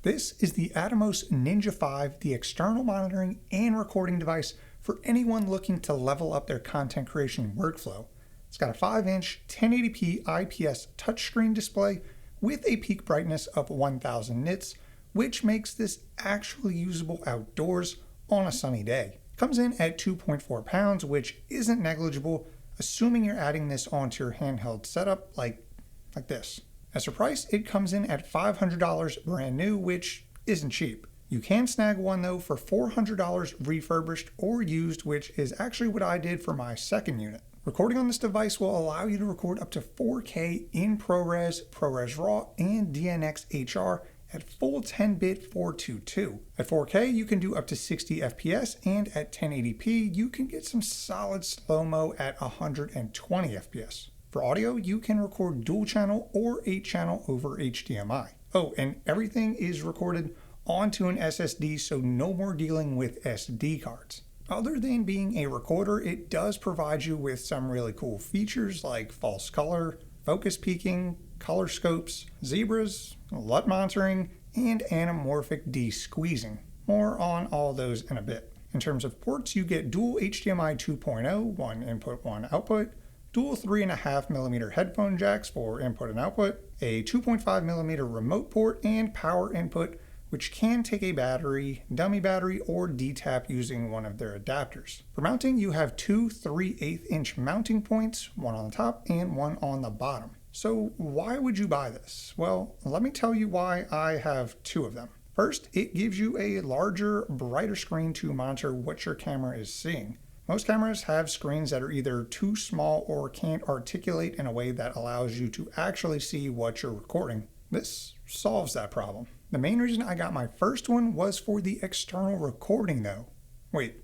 This is the Atomos Ninja V, the external monitoring and recording device for anyone looking to level up their content creation workflow. It's got a 5-inch 1080p IPS touchscreen display with a peak brightness of 1000 nits, which makes this actually usable outdoors on a sunny day. It comes in at 2.4 pounds, which isn't negligible, assuming you're adding this onto your handheld setup like this. As for price, it comes in at $500 brand new, which isn't cheap. You can snag one though for $400 refurbished or used, which is actually what I did for my second unit. Recording on this device will allow you to record up to 4K in ProRes, ProRes RAW, and DNx HR at full 10-bit 422. At 4K, you can do up to 60 FPS, and at 1080p, you can get some solid slow-mo at 120 FPS. For audio, you can record dual channel or 8-channel over HDMI. Oh, and everything is recorded onto an SSD, so no more dealing with SD cards. Other than being a recorder, it does provide you with some really cool features like false color, focus peaking, color scopes, zebras, LUT monitoring, and anamorphic de-squeezing. More on all those in a bit. In terms of ports, you get dual HDMI 2.0, one input, one output, dual 3.5mm headphone jacks for input and output, a 2.5mm remote port, and power input, which can take a battery, dummy battery, or D-tap using one of their adapters. For mounting, you have two 3/8-inch mounting points, one on the top and one on the bottom. So why would you buy this? Well, let me tell you why I have two of them. First, it gives you a larger, brighter screen to monitor what your camera is seeing. Most cameras have screens that are either too small or can't articulate in a way that allows you to actually see what you're recording. This solves that problem. The main reason I got my first one was for the external recording though. Wait,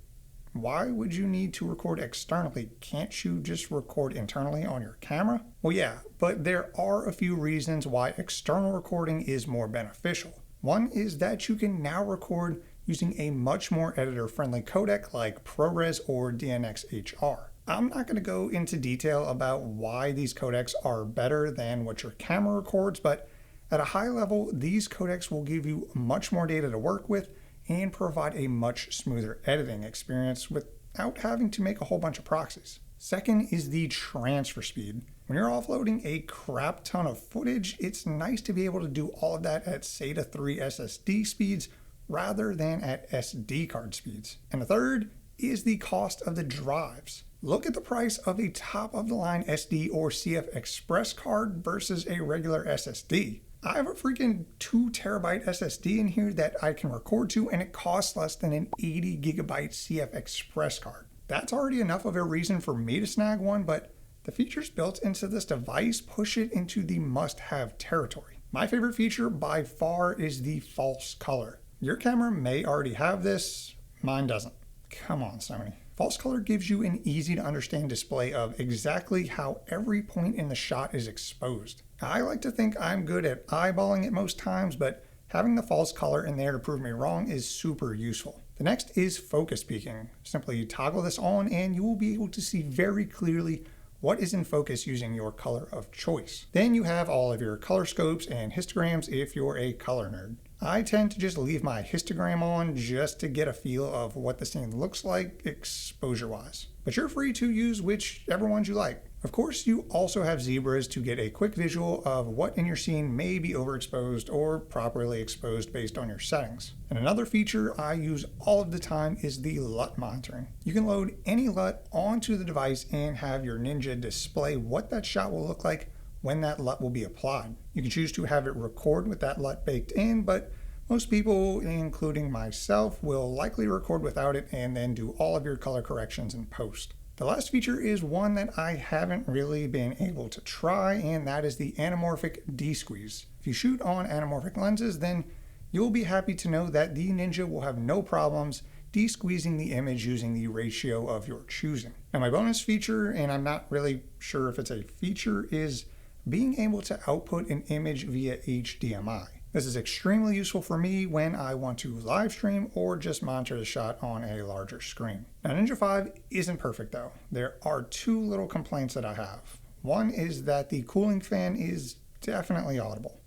why would you need to record externally? Can't you just record internally on your camera? Well, yeah, but there are a few reasons why external recording is more beneficial. One is that you can now record using a much more editor-friendly codec like ProRes or DNx HR. I'm not going to go into detail about why these codecs are better than what your camera records, but at a high level, these codecs will give you much more data to work with and provide a much smoother editing experience without having to make a whole bunch of proxies. Second is the transfer speed. When you're offloading a crap ton of footage, it's nice to be able to do all of that at SATA 3 SSD speeds rather than at SD card speeds. And the third is the cost of the drives. Look at the price of a top-of-the-line SD or CF Express card versus a regular SSD. I have a freaking 2TB SSD in here that I can record to, and it costs less than an 80GB CF Express card. That's already enough of a reason for me to snag one, but the features built into this device push it into the must-have territory. My favorite feature by far is the false color. Your camera may already have this, mine doesn't. Come on, Sony. False color gives you an easy to understand display of exactly how every point in the shot is exposed. I like to think I'm good at eyeballing it most times, but having the false color in there to prove me wrong is super useful. The next is focus peaking. Simply toggle this on and you will be able to see very clearly what is in focus using your color of choice. Then you have all of your color scopes and histograms if you're a color nerd. I tend to just leave my histogram on just to get a feel of what the scene looks like exposure-wise. But you're free to use whichever ones you like. Of course, you also have zebras to get a quick visual of what in your scene may be overexposed or properly exposed based on your settings. And another feature I use all of the time is the LUT monitoring. You can load any LUT onto the device and have your Ninja display what that shot will look like when that LUT will be applied. You can choose to have it record with that LUT baked in, but most people, including myself, will likely record without it and then do all of your color corrections in post. The last feature is one that I haven't really been able to try, and that is the anamorphic de-squeeze. If you shoot on anamorphic lenses, then you'll be happy to know that the Ninja will have no problems de-squeezing the image using the ratio of your choosing. Now my bonus feature, and I'm not really sure if it's a feature, is being able to output an image via HDMI. This is extremely useful for me when I want to live stream or just monitor the shot on a larger screen. Now Ninja V isn't perfect though. There are two little complaints that I have. One is that the cooling fan is definitely audible.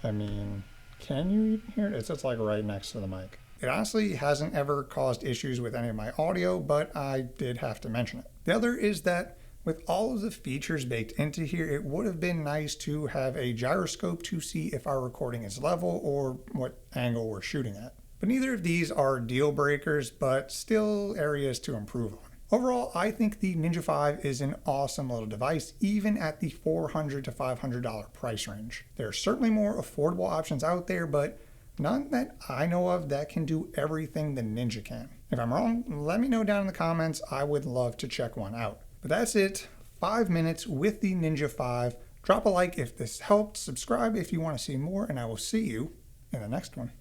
I mean, can you even hear it? It's just like right next to the mic. It honestly hasn't ever caused issues with any of my audio, but I did have to mention it. The other is that with all of the features baked into here, it would have been nice to have a gyroscope to see if our recording is level or what angle we're shooting at. But neither of these are deal breakers, but still areas to improve on. Overall, I think the Ninja V is an awesome little device, even at the $400 to $500 price range. There are certainly more affordable options out there, but none that I know of that can do everything the Ninja can. If I'm wrong, let me know down in the comments. I would love to check one out. But that's it. 5 minutes with the Ninja V. Drop a like if this helped, subscribe if you want to see more, and I will see you in the next one.